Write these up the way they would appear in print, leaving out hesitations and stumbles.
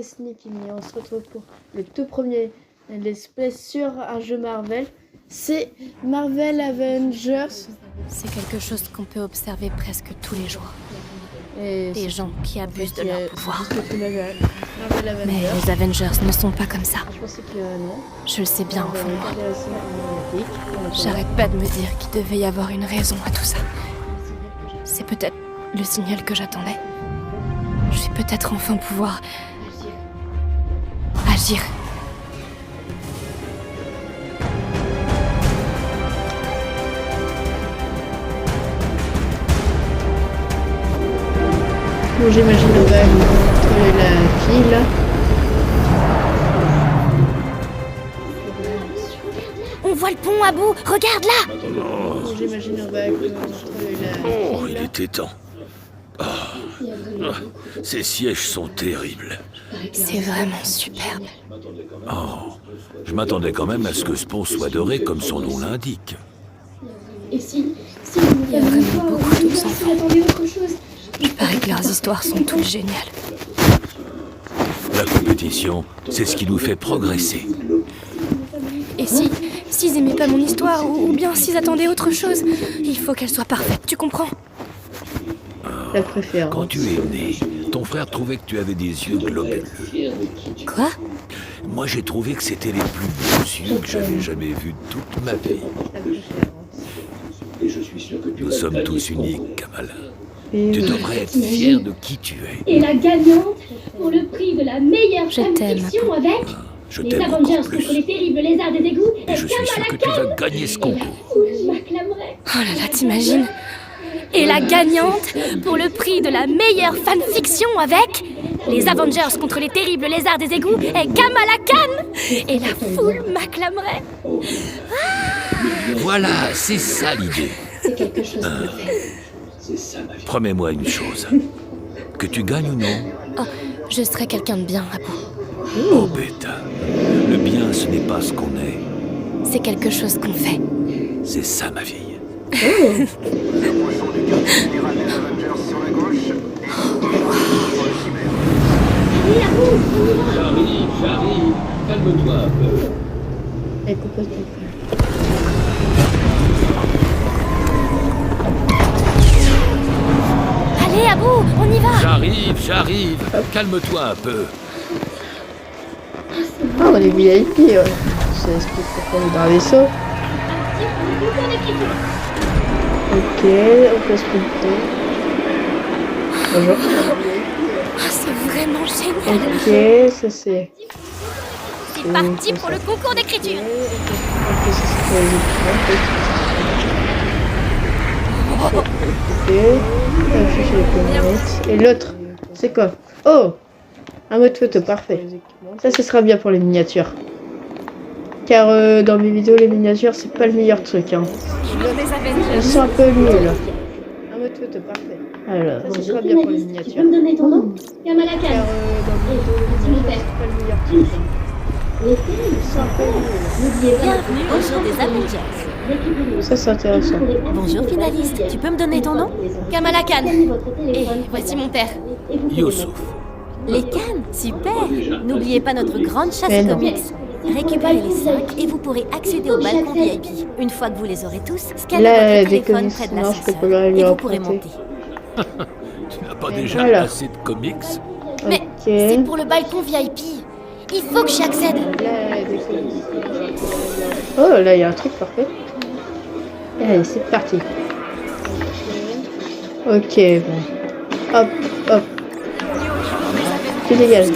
c'est Sneaky et on se retrouve pour le tout premier let's play sur un jeu Marvel. C'est Marvel Avengers. C'est quelque chose qu'on peut observer presque tous les jours. Et Des gens qui abusent de leur pouvoir. Marvel Avengers. Mais les Avengers ne sont pas comme ça. Je pensais que non. Je le sais bien au fond de moi. J'arrête pas de me dire qu'il devait y avoir une raison à tout ça. C'est peut-être le signal que j'attendais. Je vais peut-être enfin pouvoir agir. Bon, j'imagine on va contrôler la fille là. On voit le pont à bout. Regarde là. Bon, j'imagine on va contrôler la fille. Oh, il était temps. Ces sièges sont terribles. C'est vraiment superbe. Oh, je m'attendais quand même à ce que ce pont soit doré comme son nom l'indique. Et si Il y a vraiment beaucoup d'autres enfants. attendez autre chose. Il paraît que leurs histoires sont toutes géniales. La compétition, c'est ce qui nous fait progresser. Et s'ils aimaient pas mon histoire, ou bien s'ils attendaient autre chose, il faut qu'elle soit parfaite, tu comprends? La préférence. Quand tu es né, ton frère trouvait que tu avais des yeux globuleux. Quoi? Moi, j'ai trouvé que c'était les plus beaux yeux que j'avais jamais vus de toute ma vie. La préférence. Nous sommes tous uniques, Kamala. Et Tu oui. devrais être fier de qui tu es. Et la gagnante pour le prix de la meilleure Je femme t'aime, fiction avec Je les t'aime Avengers encore contre les plus. terribles lézards des égouts Et je suis sûr que tu vas gagner ce concours. Je m'acclamerai. Oh là là, t'imagines? Et la gagnante pour le prix de la meilleure fanfiction avec les Avengers contre les terribles lézards des égouts est Kamala Khan. Et la foule m'acclamerait. Voilà, c'est ça l'idée. C'est quelque chose de fait. Promets-moi une chose. Que tu gagnes ou non, Oh, je serai quelqu'un de bien, Abu. oh bêta. Le bien, ce n'est pas ce qu'on est. C'est quelque chose qu'on fait. C'est ça, ma fille. J'arrive, calme-toi un peu. Elle est complètement folle. Allez, Abu, on y va. J'arrive. Calme-toi un peu. Ah, on est VIP, ouais. Ça explique pourquoi on est dans un vaisseau. Ok, on peut se connecter. Bonjour. Ah, c'est vraiment génial. Ok, ça c'est. C'est parti pour le concours d'écriture. Ok, ça c'est pour les écrans. Ok, afficher les planètes. Et l'autre, c'est quoi? Oh! Un mode photo, parfait. Ça, ce sera bien pour les miniatures. Car dans mes vidéos, les miniatures, c'est pas le meilleur truc. Hein. Elles sont un peu nulles. Un mode photo, parfait. Alors, ce sera bien pour les Tu peux miniatures. me donner ton nom Kamala Car Khan. dans mes vidéos, les miniatures, c'est pas le meilleur truc. Elles sont un peu nulles. N'oubliez pas Bienvenue au show des Avengers. Ça, c'est intéressant. Bonjour finaliste, tu peux me donner ton nom? Kamala Khan. Et voici mon père. Youssouf. Les cannes, super. N'oubliez pas notre grande chasse Mais non. comics. Récupérez les 5 et vous pourrez accéder au balcon VIP. Une fois que vous les aurez tous, scannez Là, votre des téléphone comics, près de non, je peux l'ascenseur pas lui et vous emprunter. pourrez monter. Tu n'as pas déjà voilà. assez de comics? Mais Ok. c'est pour le balcon VIP. Il faut que j'y accède. Là, des comics. Oh, là, il y a un truc parfait. Allez, c'est parti. Ok, bon. Hop, hop. Tu dégages.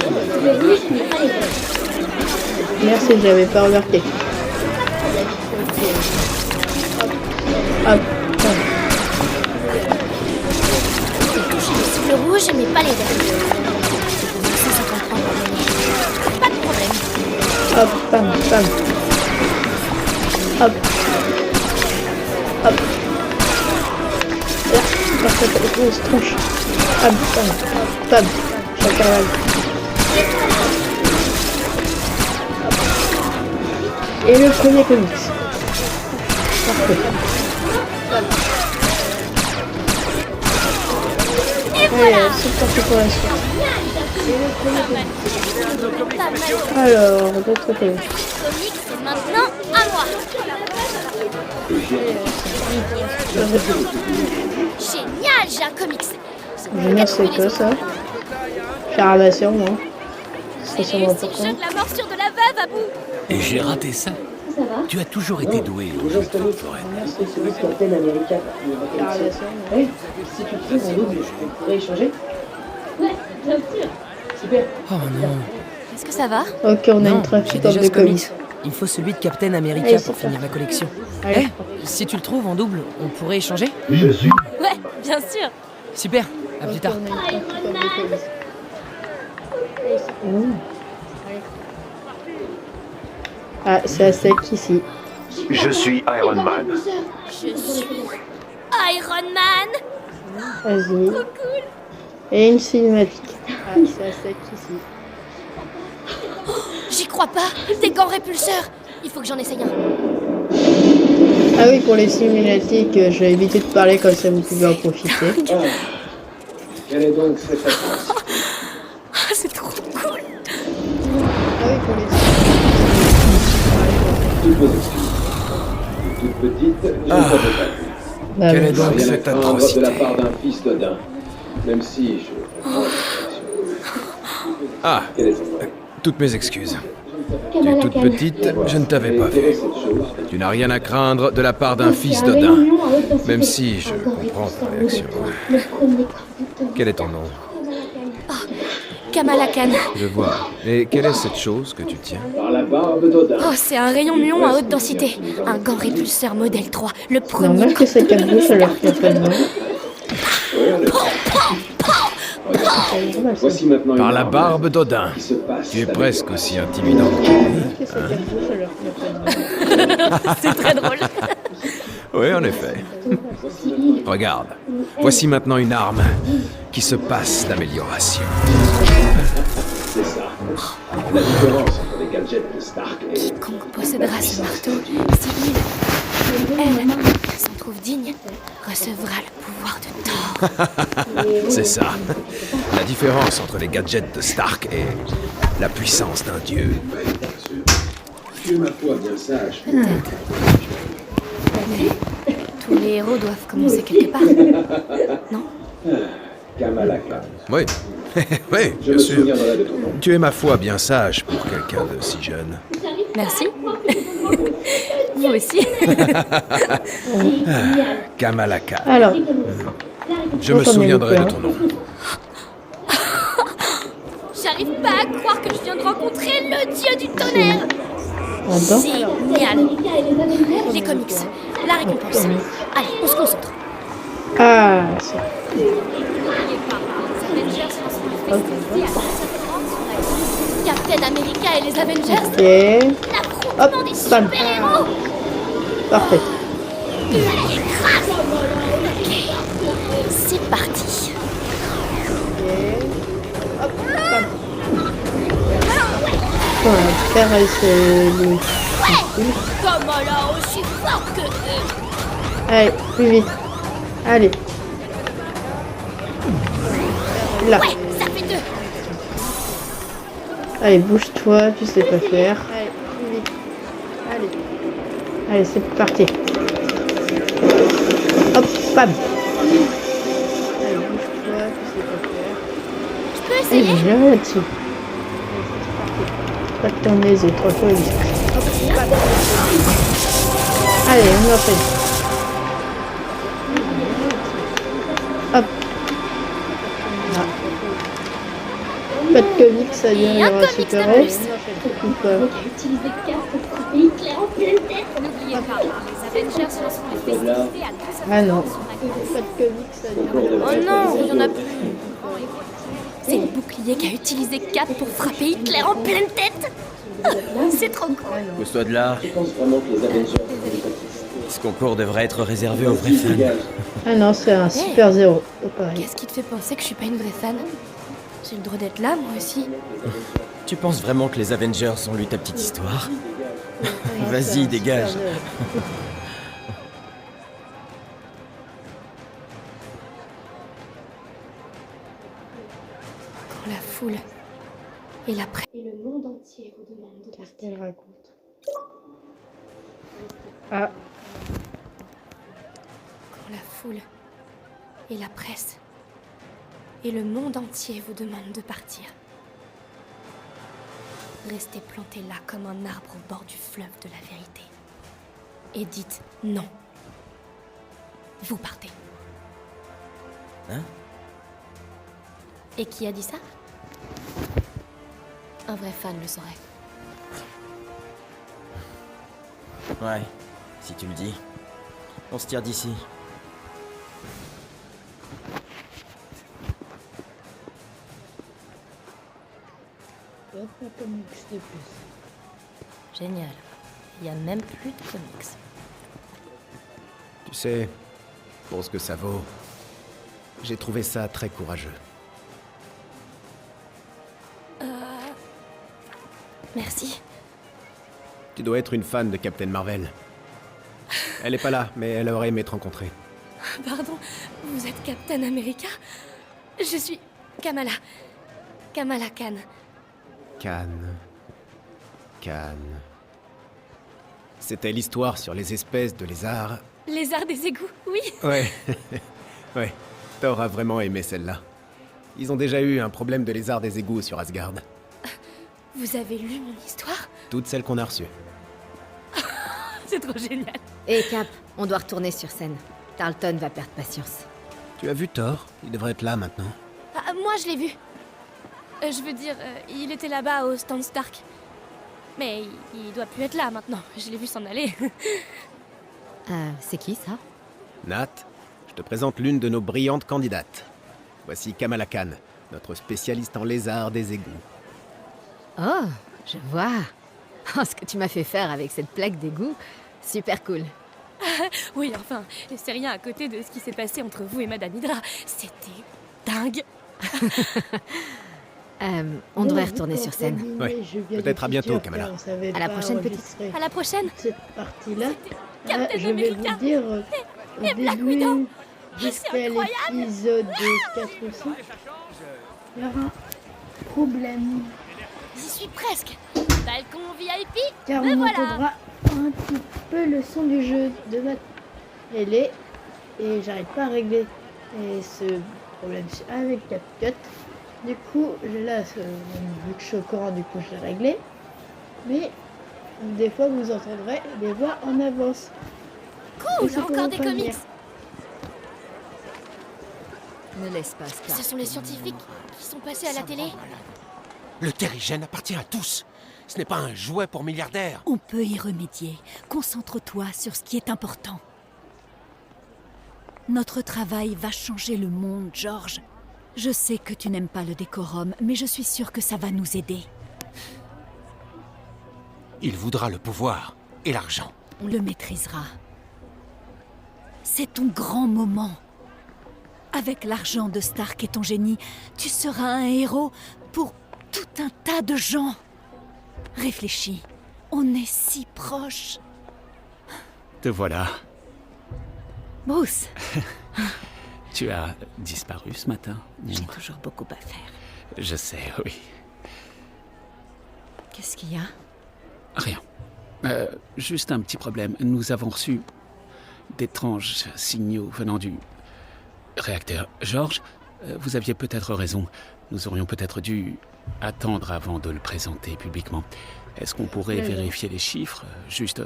Merci, j'avais pas remarqué. Hop, hop. Le rouge, mais pas les verts. Ça comprend pas. Pas de problème. Hop, bam, bam. Hop. Hop. Là, parfait, on se tranche. Hop, bam, bam. Chacal. Et le premier comics. Parfait. Allez, c'est parti pour la suite. Alors, d'autres comics. Comics, c'est maintenant à moi. Génial, j'ai un comics. Génial, c'est quoi ça? J'ai ramassé moi. C'est C'est le sûrement jeu important. de la morsure de la veuve à bout. Et j'ai raté ça. Ça va? Tu as toujours été doué au jeu de Florette. C'est celui Captain America. J'ai ramassé moi. Ouais, si tu le trouves en double, on pourrait échanger. Ouais, bien sûr. Super. Oh non. Est-ce que ça va? Ok, on a Non, une j'ai trafic déjà de ce comics. comics. Il me faut celui de Captain America Allez, pour c'est finir la collection. Allez. Si tu le trouves en double, on pourrait échanger? Ouais, bien sûr. Super, à plus Ok, tard. on a une trafic de comics. Ah, c'est à sec ici. Je suis Iron Man. Je suis Iron Man. Vas-y. Trop cool. Et une cinématique. Ah, c'est à sec ici. J'y crois pas. Des gants répulseurs. Il faut que j'en essaye un. Ah oui, pour les cinématiques, je vais éviter de parler comme ça vous pouvez en profiter. Quelle est donc cette réponse? Ah, c'est trop cool. Ah oui, pour les Toutes vos excuses. Toute petite, je ne savais pas. Bah, Quelle oui. est donc Rien à cette craindre de atrocité? la part d'un fils d'Odin. Même si je comprends la situation. Ah, Quel est ton nom? toutes mes excuses. Tu es Kamala toute Khan. petite, je ne t'avais pas Quelle est vu. cette chose? Tu n'as rien à craindre de la part d'un fils C'est un d'Odin. rayon à haute densité. Même si je Un gant comprends ta répulseur réaction. modèle 3. Le premier corps de Quel est ton nom? Kamala Khan. Je vois. Et quelle est cette chose que tu tiens? Par la barbe d'Odin. Oh, c'est un rayon muon à haute densité. Un gant répulseur modèle 3. Le premier. Normal que ça cache alors qu'il n'y a pas de nom. Oui, en effet. Regarde. Voici maintenant Par une la arme barbe d'Odin. qui se passe Tu es avec presque toi. aussi intimidant que lui. Que ça cache alors qu'il n'y a pas de nom. C'est très drôle. Oui, en effet. Regarde. Voici maintenant une arme qui se passe d'amélioration. C'est ça. La différence entre les gadgets de Stark et... Quiconque possédera ce marteau, si elle s'en trouve digne, recevra le pouvoir de Thor. C'est ça. La différence entre les gadgets de Stark et la puissance d'un dieu. Tu es ma foi bien sage. Tous les héros doivent commencer quelque part. Non? Kamala Khan. Oui. Oui, Je bien me sûr. souviendrai de ton nom. Tu es ma foi bien sage pour quelqu'un de si jeune. Merci. Vous aussi. Kamala Khan. Alors, Je me Comme souviendrai elle de est ton nom. J'arrive pas à croire que je viens de rencontrer le dieu du tonnerre. en dents. Génial. Les comics, la récompense. Allez, on se concentre. Ah, c'est... Captain America et les Avengers, Ok. l'affrontement Hop, des bam. super-héros. Parfait. C'est parti. Voilà, faire c'est... Comment là aussi fort que eux. Allez, plus vite. Allez. Là. Ouais, ça fait 2. Allez, bouge-toi, tu sais pas faire. Allez, plus vite. Allez. Allez, c'est parti. Hop, bam. Allez, bouge-toi, tu sais pas faire. Je peux Allez, essayer. je vais là-dessus. Pas de tourner les autres, faut vite. Hop, bam. Allez, on en fait. Hop. Là. Pas de comics, ça vient, il y un aura comics de super plus. ou pas. Utilisé 4 pour frapper Hitler en pleine tête. N'oubliez pas, les Avengers lanceront les festivités à tous. Ah non. Pas de comics, ça vient. Oh non, il y en a plus. C'est le bouclier qu'a utilisé Cap pour frapper Hitler en pleine tête. C'est trop cool. Pousse-toi de là. Je pense vraiment que les Avengers... Ce concours devrait être réservé aux vrais fans. Ah non, c'est un super zéro. C'est pareil. Qu'est-ce qui te fait penser que je suis pas une vraie fan? J'ai le droit d'être là, moi aussi. Tu penses vraiment que les Avengers ont lu ta petite histoire? C'est un Vas-y, dégage. super zéro. Quand la foule et la presse. Et le monde entier vous demande de Qu'est-ce partir. qu'elle raconte? Ah, Quand la foule et la presse et le monde entier vous demandent de partir. Restez planté là comme un arbre au bord du fleuve de la vérité. Et dites non. Vous partez. Hein? Et qui a dit ça? Un vrai fan le saurait. Ouais, si tu le dis. On se tire d'ici. hop, un comics de plus. Génial. Il y a même plus de comics. Tu sais, pour ce que ça vaut, j'ai trouvé ça très courageux. Merci. Tu dois être une fan de Captain Marvel. Elle est pas là, mais elle aurait aimé te rencontrer. Pardon, vous êtes Captain America? Je suis Kamala. Kamala Khan. Cannes. C'était l'histoire sur les espèces de lézards. Lézard des égouts, oui. Ouais. Ouais. Thor a vraiment aimé celle-là. Ils ont déjà eu un problème de lézards des égouts sur Asgard. Vous avez lu mon histoire? Toutes celles qu'on a reçues. C'est trop génial. Et Cap, on doit retourner sur scène. Tarleton va perdre patience. Tu as vu Thor? Il devrait être là maintenant. Ah, moi, je l'ai vu. Je veux dire, il était là-bas au stand Stark. Mais il doit plus être là maintenant. Je l'ai vu s'en aller. C'est qui ça? Nat, je te présente l'une de nos brillantes candidates. Voici Kamala Khan, notre spécialiste en lézards des égouts. Oh, je vois. Oh, ce que tu m'as fait faire avec cette plaque d'égout, super cool. Oui, enfin, c'est rien à côté de ce qui s'est passé entre vous et Madame Hydra. C'était dingue. On devrait retourner sur scène. Ouais, peut-être à bientôt, Kamala. À la prochaine, petite. À la prochaine. Cette partie-là, Captain je vais America. vous dire Et au Black début, Widow. jusqu'à C'est incroyable. l'épisode 4 ou 5, il y aura un problème. J'y suis presque. Balcon VIP. Car Me on voilà. entendra un petit peu le son du jeu de ma télé et j'arrive pas à régler ce problème avec CapCut. Du coup, vu que je suis au courant, du coup je l'ai réglé. Mais des fois vous entendrez des voix en avance. Cool, Et ça encore des pourra pas comics. venir. Ne laisse pas Scar. Ce sont les scientifiques qui sont passés à la télé. Le terrigène appartient à tous. Ce n'est pas un jouet pour milliardaires. On peut y remédier. Concentre-toi sur ce qui est important. Notre travail va changer le monde, George. Je sais que tu n'aimes pas le décorum, mais je suis sûre que ça va nous aider. Il voudra le pouvoir et l'argent. On le maîtrisera. C'est ton grand moment. Avec l'argent de Stark et ton génie, tu seras un héros pour tout un tas de gens. Réfléchis. On est si proches. Te voilà. Bruce, Tu as disparu ce matin. j'ai toujours beaucoup à faire. Je sais, oui. Qu'est-ce qu'il y a? Rien. Juste un petit problème. Nous avons reçu d'étranges signaux venant du réacteur. George, vous aviez peut-être raison. Nous aurions peut-être dû attendre avant de le présenter publiquement. Est-ce qu'on pourrait vérifier les chiffres juste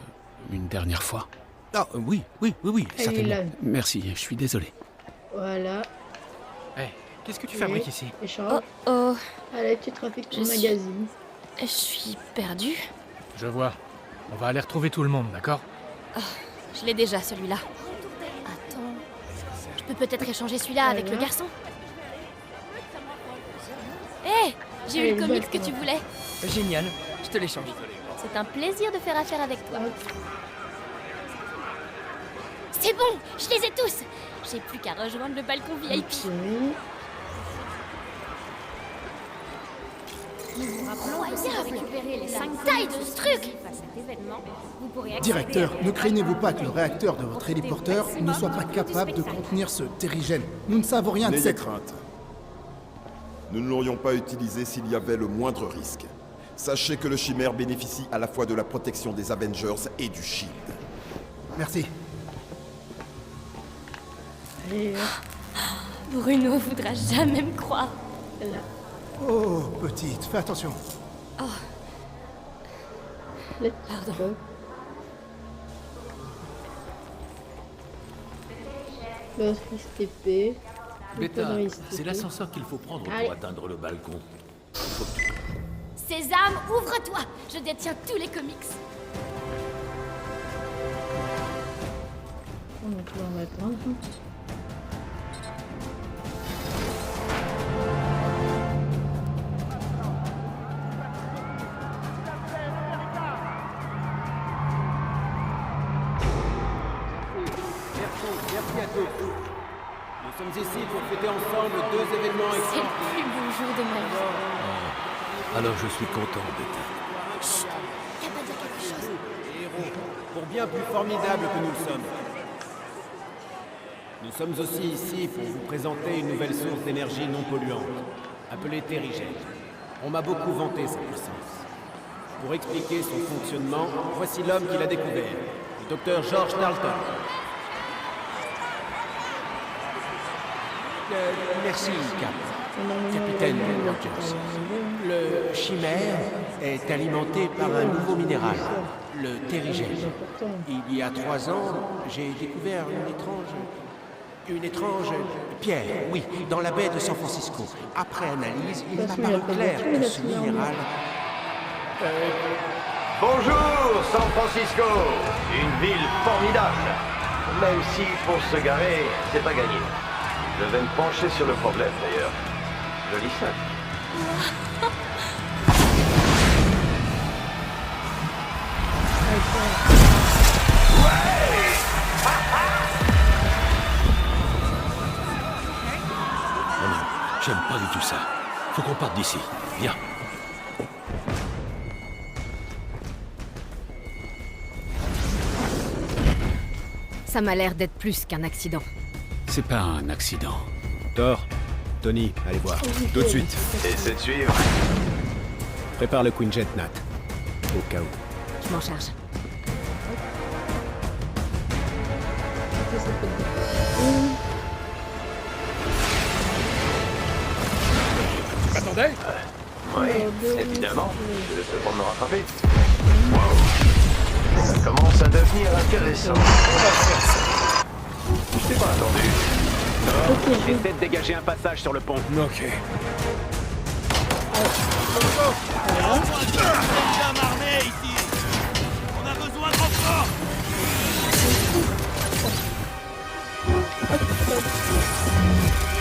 une dernière fois? Ah, oui, certainement. Merci, je suis désolé. Voilà. Hey, qu'est-ce que tu fabriques ici? Échange. Oh, Allez, tu trafiques ton Je suis- magazine. je suis perdue. Je vois. On va aller retrouver tout le monde, d'accord? Je l'ai déjà, celui-là. Attends. Je peux peut-être échanger celui-là avec le garçon? Hé, j'ai eu le comics que tu voulais. Génial, je te l'échange. C'est un plaisir de faire affaire avec toi. C'est bon, je les ai tous. J'ai plus qu'à rejoindre le balcon VIP. Récupérer les 5 tailles de ce truc. Directeur, ne craignez-vous pas que le réacteur de votre héliporteur ne soit pas capable de contenir ce terrigène? Nous ne savons rien de N'ayez cette... crainte. Nous ne l'aurions pas utilisé s'il y avait le moindre risque. Sachez que le chimère bénéficie à la fois de la protection des Avengers et du Shield. Merci. Allez, Bruno voudra jamais me croire. là. Oh, petite, fais attention. Oh, Let's pardon. go. L'autrice TP. Beta, c'est l'ascenseur qu'il faut prendre Allez. pour atteindre le balcon. Sésame, ouvre-toi. Je détiens tous les comics. On va pouvoir m'attendre. Merci à tous. Nous sommes ici pour fêter ensemble 2 événements C'est le plus beau jour de ma vie. Alors je suis content, Beta. Y'a pas dire quelque chose. héros, pour bien plus formidables que nous le sommes. Nous sommes aussi ici pour vous présenter une nouvelle source d'énergie non polluante, appelée terrigène. On m'a beaucoup vanté sa puissance. Pour expliquer son fonctionnement, voici l'homme qui l'a découvert, le docteur George Dalton. Merci, Cap. Capitaine Rogers. Le chimère est alimenté par un nouveau minéral, le terrigène. Il y a 3 ans, j'ai découvert une étrange pierre, oui, dans la baie de San Francisco. Après analyse, il m'a paru clair que ce minéral... Bonjour, San Francisco. Une ville formidable. Même si pour se garer, c'est pas gagné. Je vais me pencher sur le problème d'ailleurs. Joli sac. Oh non, j'aime pas du tout ça. Faut qu'on parte d'ici. Viens. Ça m'a l'air d'être plus qu'un accident. C'est pas un accident. Thor, Tony, allez voir. Tout de suite. Essaie de suivre. Prépare le Quinjet, Nat. Au cas où. Je m'en charge. M'attendais Oui, évidemment. Je vais pour me rattraper. Wow. Ça commence à devenir intéressant. Je t'ai pas attendu. Essaie de dégager un passage sur le pont. Ok. On a besoin de renfort.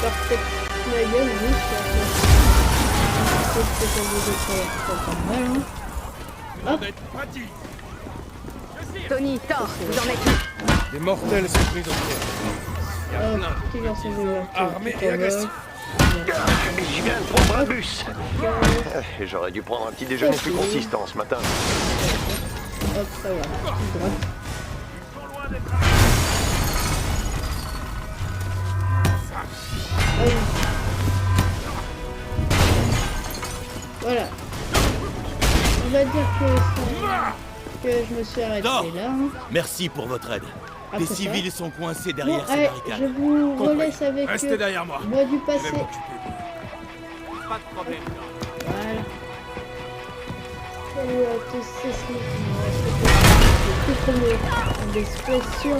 Parfait. La gueule, oui, c'est hop. Tony, Thor, vous en êtes où? Des mortels sont prisonniers. Qui va se jouer Armés et agressifs. J'y viens de prendre un bus. J'aurais dû prendre un petit déjeuner plus consistant ce matin. Hop, ça va. Tout droit. Allez. Voilà. On va dire que je me suis arrêté là. Hein. Merci pour votre aide. Après Les ça. civils sont coincés Bon, derrière ces allez, barricades. je vous Compris. relaisse avec Restez derrière moi. moi du passé. Je vais m'occuper de vous. Pas de problème. Voilà. Salut à tous, c'est Smith. Le tout premier des sur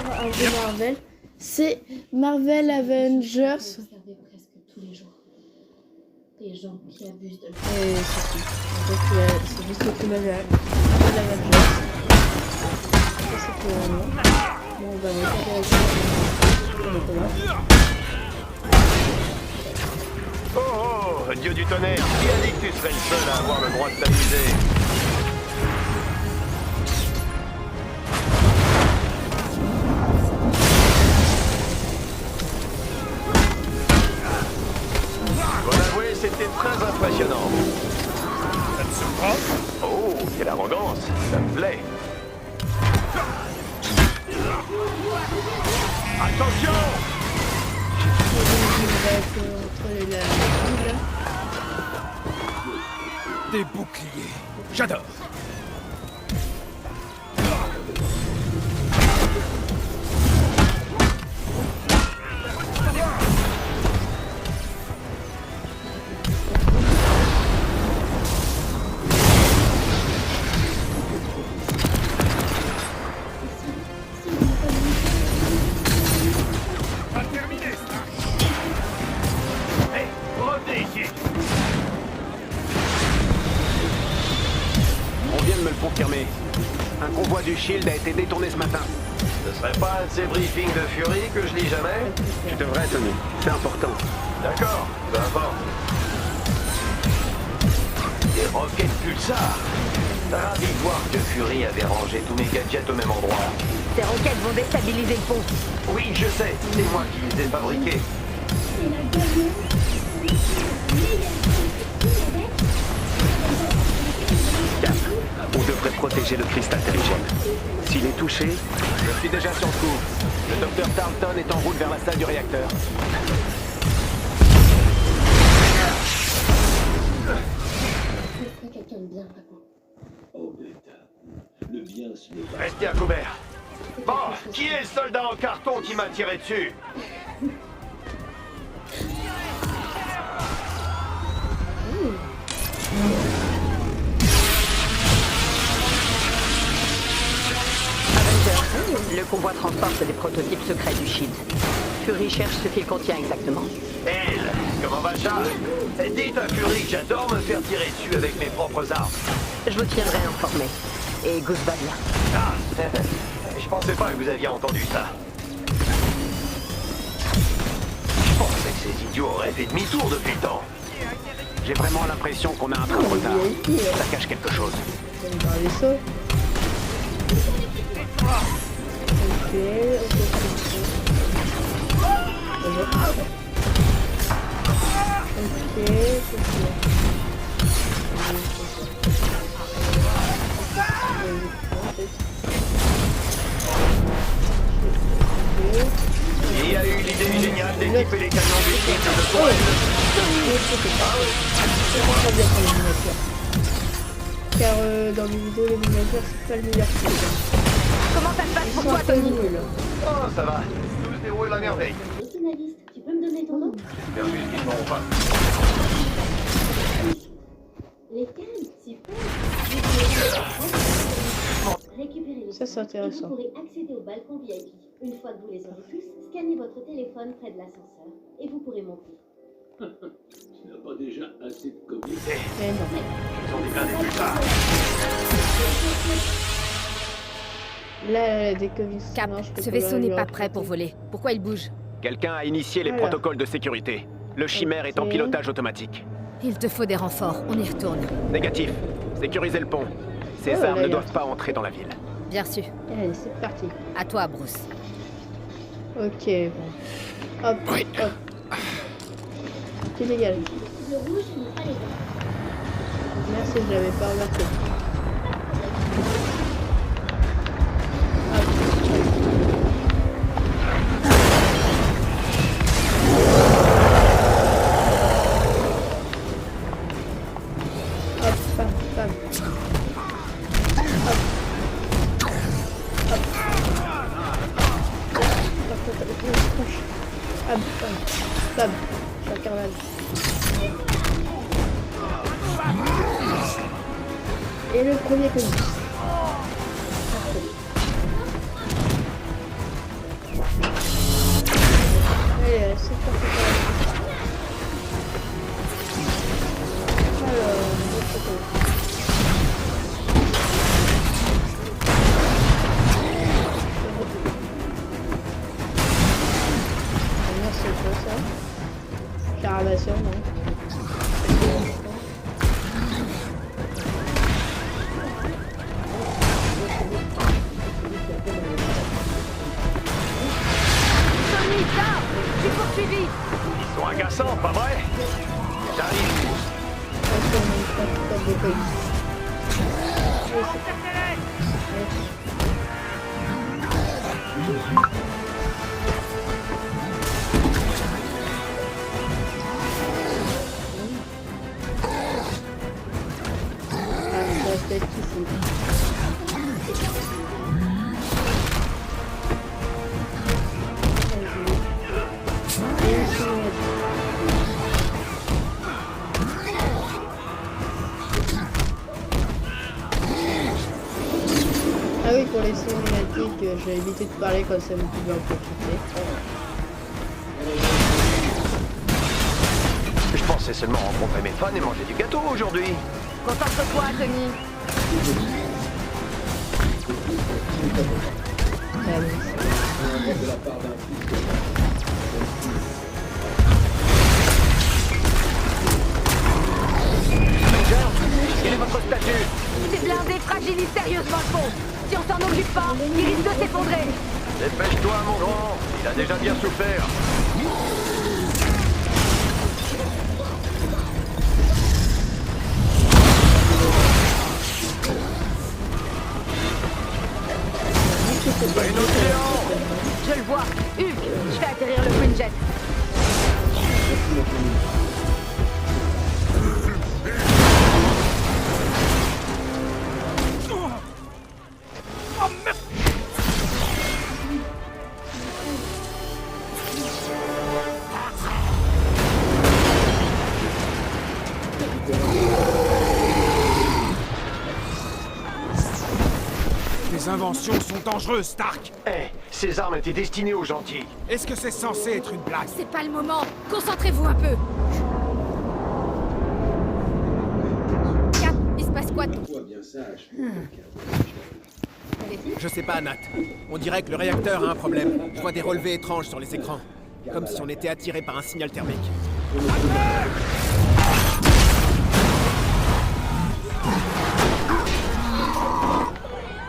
Marvel. C'est Marvel Avengers. Observer presque tous les jours. Des gens qui abusent de Et c'est tout. Donc c'est juste le tout Marvel Avengers. Ça, c'est pour le moment. Bon, on va regarder Oh oh, Dieu du tonnerre, qui a dit que tu serais le seul à avoir le droit de t'amuser? Je dois l'avouer, c'était très impressionnant. Ça te surprend? Oh, quelle arrogance, ça me plaît. Attention! Des boucliers. J'adore. Pas terminé, ça. Hey, revenez ici. On vient de me le confirmer. Un convoi du Shield a été détourné ce matin. Ce serait pas un de ces briefings de Fury que je lis jamais? Tu devrais, Tony. C'est important. D'accord, peu importe. Des roquettes pulsar. Ravi de voir que Fury avait rangé tous mes gadgets au même endroit. Ces roquettes vont déstabiliser le pont. Oui, je sais, c'est moi qui les ai fabriquées. Cap, on devrait protéger le cristal terrigène. S'il est touché, je suis déjà sur le coup. Le docteur Tarleton est en route vers la salle du réacteur. Quelqu'un de bien, papa. Oh, bêta. Le bien, ce n'est pas... Restez à couvert. Bon, qui est le soldat en carton qui m'a tiré dessus? Le convoi transporte des prototypes secrets du Shield. Fury cherche ce qu'il contient exactement. Elle, comment va ça? Dites à Fury que j'adore me faire tirer dessus avec mes propres armes. Je vous tiendrai informé. Et Goose va bien. Ah, je pensais pas que vous aviez entendu ça. Je pensais que ces idiots auraient fait demi-tour depuis le temps. J'ai vraiment l'impression qu'on a un train de retard. Ça cache quelque chose. Dans les sauts. Ok, Il y a eu l'idée géniale d'équiper les camions du site de toit. Car dans les vidéos, les miniatures, c'est pas le meilleur truc. Comment ça se passe pour toi, Tony? Oh, ça va. Tout se déroule à merveille. Journaliste, tu peux me donner ton nom? J'espère juste qu'ils ne m'auront pas. Les cannes, super. Récupérez les Ça, c'est intéressant. Vous pourrez accéder au balcon VIP. Une fois que vous les aurez tous, scannez votre téléphone près de l'ascenseur et vous pourrez monter. Tu n'as pas déjà assez de copies? Mais non. Ils ont déclaré plus tard. Là, des Covid. Cap, ce vaisseau n'est pas prêt pour voler. Pourquoi il bouge? Quelqu'un a initié les Alors. protocoles de sécurité. Le chimère est en Ok. pilotage automatique. Il te faut des renforts, on y retourne. Négatif. Sécurisez le pont. Ces Oh, armes là, ne il y a- doivent pas entrer dans la ville. Bien sûr. Allez, c'est parti. À toi, Bruce. Ok, bon. Hop, hop. C'est légal. Le rouge n'est pas les gars. Merci, je l'avais pas remarqué. Hop, bam, bam. Hop. Hop. Bam, bam, bam. Chacun va. Et le premier connu. Allez, c'est parti. Alors, l'autre côté. Non, c'est quoi ça? Caravation, non? Tony, là! Je suis poursuivi! Ils sont agaçants, pas vrai? J'arrive. Il a dit que je vais éviter de parler comme ça vous pouvez en profiter. Je pensais seulement rencontrer mes fans et manger du gâteau aujourd'hui. Concentre-toi, Tony. Quel est votre statut? Ces blindés fragilisent sérieusement le pont. Si on s'en occupe pas, il risque de s'effondrer. Dépêche-toi, mon grand. Il a déjà bien souffert. Je le vois. Hugues, je fais atterrir le Quinjet. Tes inventions sont dangereuses, Stark. Ces armes étaient destinées aux gentils. Est-ce que c'est censé être une blague? C'est pas le moment. Concentrez-vous un peu. Cap, il se passe quoi? Je sais pas, Nat. On dirait que le réacteur a un problème. Je vois des relevés étranges sur les écrans. Comme si on était attiré par un signal thermique.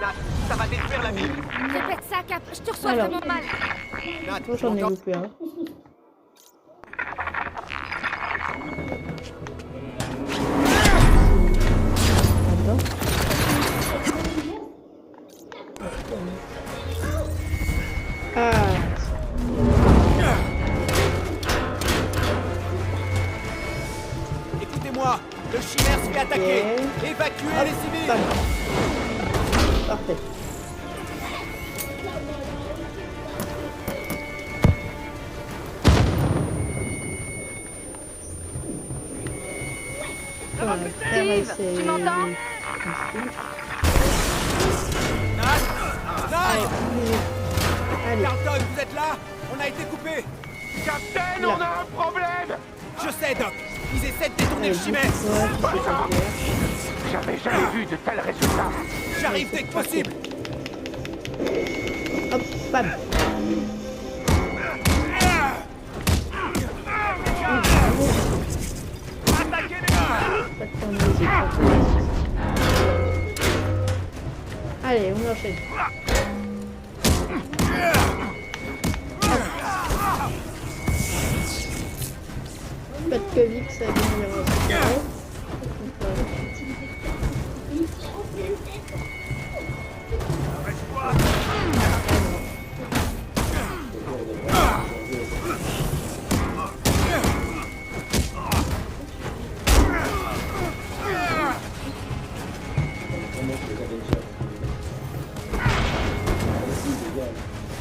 Nat, ça va détruire la ville. Répète ça, Cap. Je te reçois Alors. vraiment mal. Nat, Moi j'en ai loupé un. Écoutez-moi, le chimère se fait attaquer. Évacuez les civils. Parfait. Steve, tu m'entends? Carlton, vous êtes là? On a été coupé. Captain, on a un problème. Je sais, Doc. Ils essaient de détourner le chimère. J'avais jamais vu de tels résultats. J'arrive dès que possible. Hop, bam. Allez, on enchaîne. Pas de Covid, ça va devenir un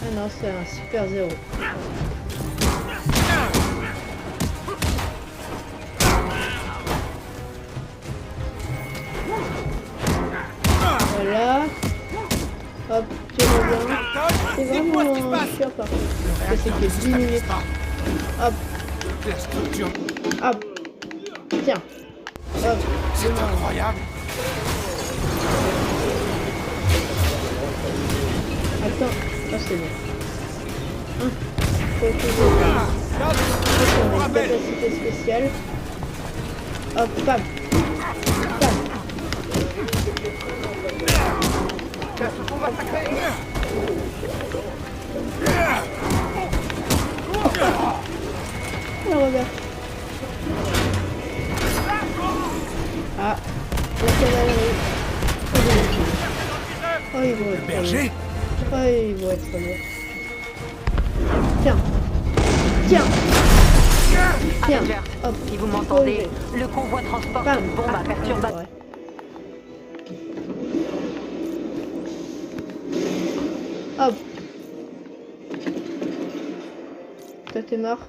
Ah non, c'est un super zéro. Voilà. Hop, tu reviens. C'est vraiment un chiant par contre. Ça c'est que 10 minutes. Hop. Hop. Tiens. Hop. C'est incroyable. Attends. Ah, c'est bon. Faut utiliser ça. On a une capacité spéciale. Hop, bam. Bam. Le Robert. Ah, la cavalerie. Oh, ils vont être Berger. Oh, ils vont être lourds. Tiens. Tiens. Tiens. Hop. Si vous m'entendez, le convoi transporte Bam. une bombe à perturbateur. Ouais. Hop. Toi t'es mort.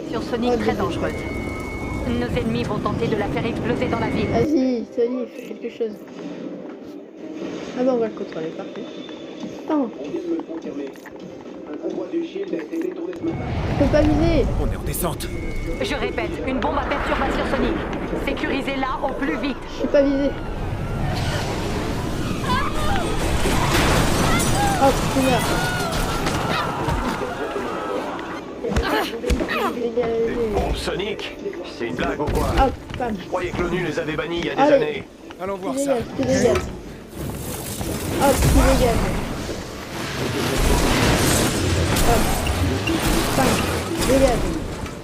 Sur Sonic très dangereuse. Nos ennemis vont tenter de la faire exploser dans la ville. Vas-y, Sony, fais quelque chose. Ah bah on va le contrôler, parfait. Attends. Je peux pas viser. On est en descente. Je répète, une bombe à perturbation sonique. Sécurisez-la au plus vite. Je peux pas viser. Hop, tu meurs. Des bombes soniques? C'est une blague ou quoi? Hop, bam. Je croyais que l'ONU les avait bannis il y a des Allez. années. Allons voir Tu ça. dégages, tu dégages. Hop, tu dégages. Hop. Bam, dégage.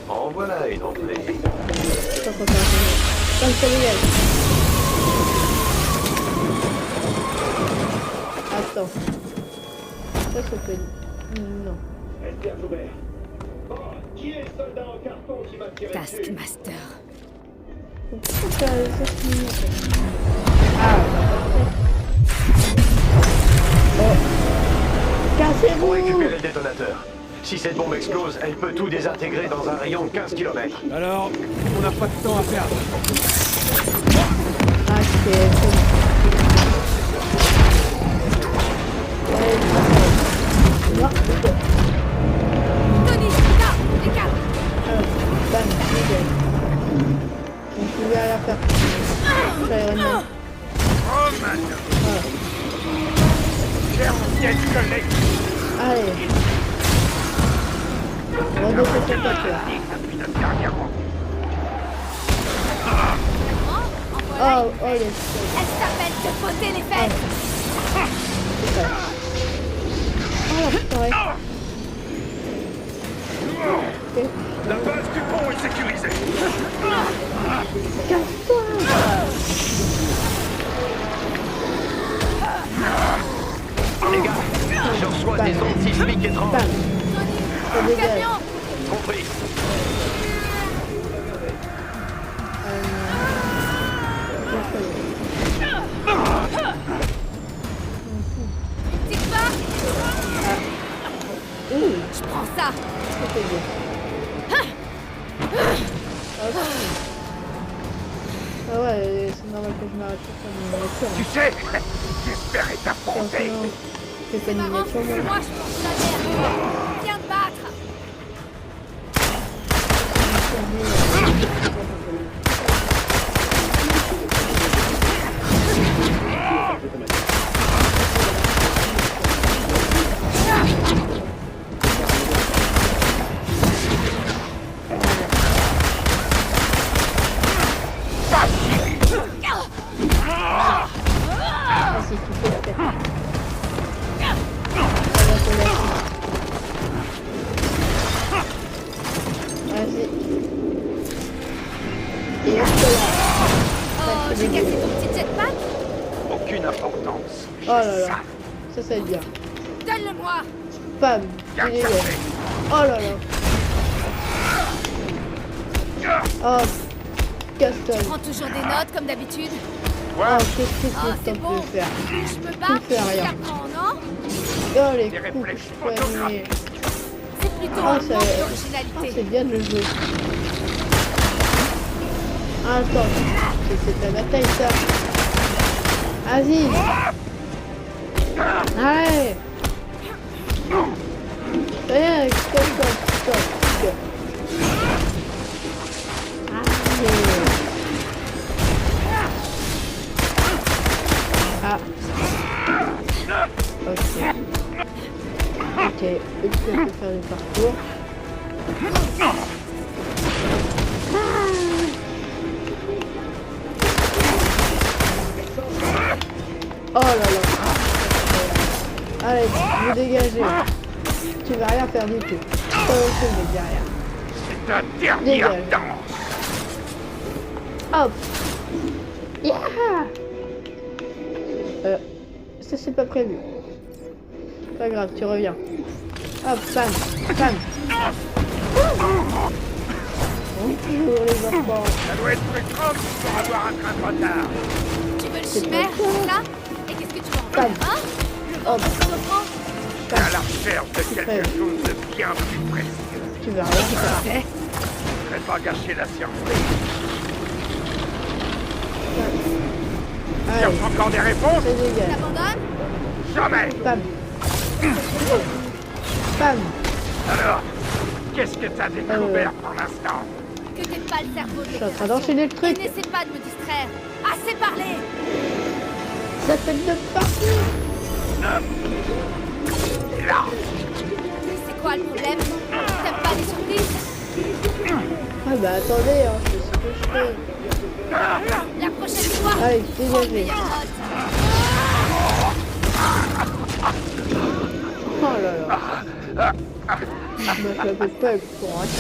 En voilà une entrée. Attends, comme ça dégage. Attends. Ça peut... Non. Qui est le soldat en carton qui m'a tiré dessus? Taskmaster. Pourquoi ça finit? Ah, oh. Cassez-vous! Faut récupérer le détonateur. Si cette bombe explose, elle peut tout désintégrer dans un rayon de 15 km. Alors, on n'a pas de temps à perdre. Ah, c'est bon. Moi, c'est Tony, là, les gars. bam, nickel. On pouvait rien faire. Iron Man. Oh, maintenant. Cher vieille collègue. Allez. Redescends sur ta peur. Oh, oh, les... Elle s'appelle te poter les fesses. C'est ça. Oh, la purée. Ok. La base du pont est sécurisée. Casse-toi! Les gars, je reçois des ondes sismiques étranges. Bam. Ça dégage. Camion. Compris. Tire pas. Je prends ça. C'est bien. Ah ouais, c'est normal que je m'arrête sur une miniature. Tu sais, j'espérais t'affronter. C'est pas une miniature, moi. Moi, je pense la merde. Viens te battre. Ah, si tu fais la tête. Vas-y. Et hop là. Oh, j'ai cassé ton petit jetpack. Aucune importance. Oh là là. Ça va être bien. Donne-le-moi. Bam. Tu dégages. Oh là là. Oh. Casse-toi. Tu prends toujours des notes comme d'habitude. Oh, qu'est-ce que Oh, tu c'est bon. peux faire? Je me Tu bats. fais rien. J'apprends, non? Oh, les coups que je poignais. C'est plutôt Oh, un ça... manque oh, d'originalité. c'est bien de le jouer. Attends, c'est ta bataille, ça. Vas-y. Allez. Allez, stop. Allez. Ah. Ok. Ok, est-ce que je peux faire le parcours? Oh là là. Allez, vous dégagez. Tu vas rien faire du tout. Toi aussi, mais derrière. C'est ta dernière danse. Hop. Yeah. Ça c'est pas prévu. Pas grave, tu reviens. Hop, bam. Bonjour les enfants. Ça doit être frustrant pour avoir un train de retard. Tu veux le chimère, c'est ça? Et qu'est-ce que tu vas en faire, hein? Hop. À la recherche de quelque chose de bien plus précieux. Tu vas rien faire. Je vais pas gâcher la surprise. Allez. Cherche encore des réponses? Ça dégage. T'abandonnes? Jamais. Bam. Bam. Alors, qu'est-ce que t'as découvert pour l'instant? Que t'es pas le cerveau de Je suis en train d'enchaîner le truc. Et n'essaie pas de me distraire. Assez parlé. Ça fait de partout. Là. C'est quoi le problème? T'aimes pas les surprises? Ah bah attendez, hein, je sais ce que je fais. La prochaine fois. Allez, dégagez. Oh là là. Je me fais un peu pas le courage.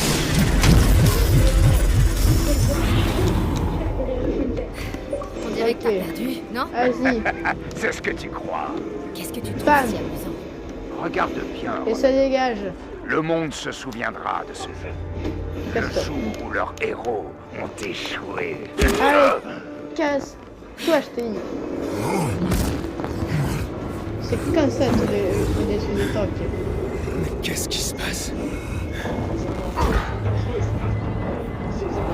On dirait que t'as perdu, non? Vas-y. C'est ce que tu crois. Qu'est-ce que tu trouves Bam. si amusant? Regarde bien. Et ça dégage. Le monde se souviendra de ce jeu. Le jour où leurs héros ont échoué. Allez, casse. Toi, je t'ai dit. C'est comme ça tous les tanks. Mais qu'est-ce qui se passe?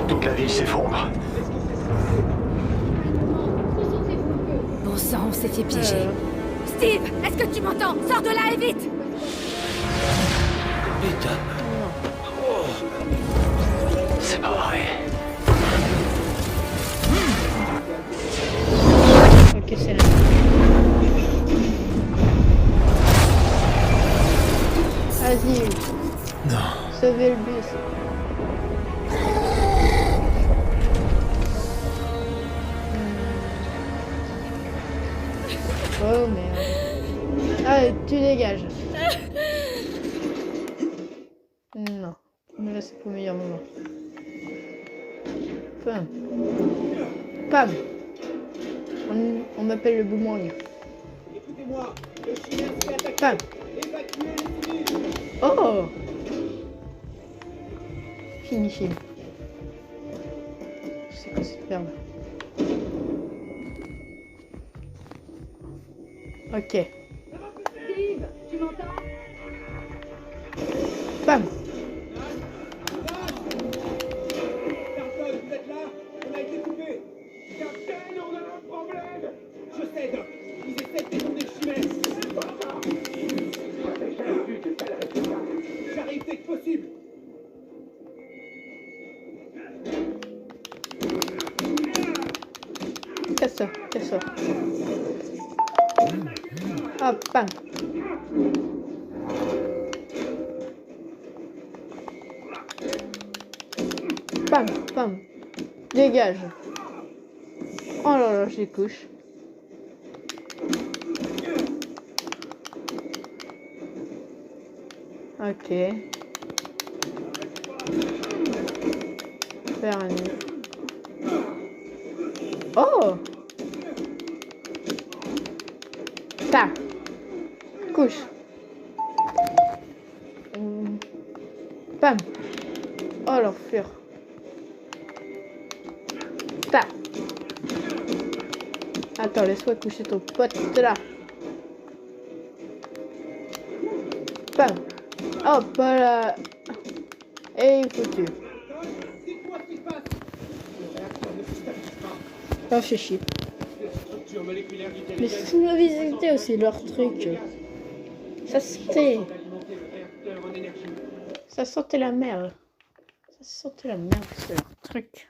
Toute la ville s'effondre. Bon sang, on s'est fait piéger. Steve, est-ce que tu m'entends? Sors de là et vite! C'est pas vrai. Ok, c'est là. Vas-y. Non. Sauvez le bus. Oh merde. Allez, tu dégages. Non. Mais là, c'est pour le meilleur moment. Pam. Pam. On m'appelle le boomerang. Pam. Oh. Fini. C'est quoi cette merde? Ok. Steve, tu m'entends? Bam. Personne, vous êtes là? On a été coupé. Capitaine, on a un problème. Je sais, Doc. Ils essaient de détourner le chimère. J'arrive dès que possible. Casse-toi. Hop, bam. Bam. Dégage. Oh là là, j'ai couche. Ok. Faire un... Oh! Ça. Couche. Bam. Oh l'enfer. Ça. Attends, laisse-moi coucher ton pote là. Bam. Hop là. Et foutu. Oh, fait chier. Mais c'est une visiter aussi leur truc. Ça sentait la merde. Ça sentait la merde, c'est leur truc.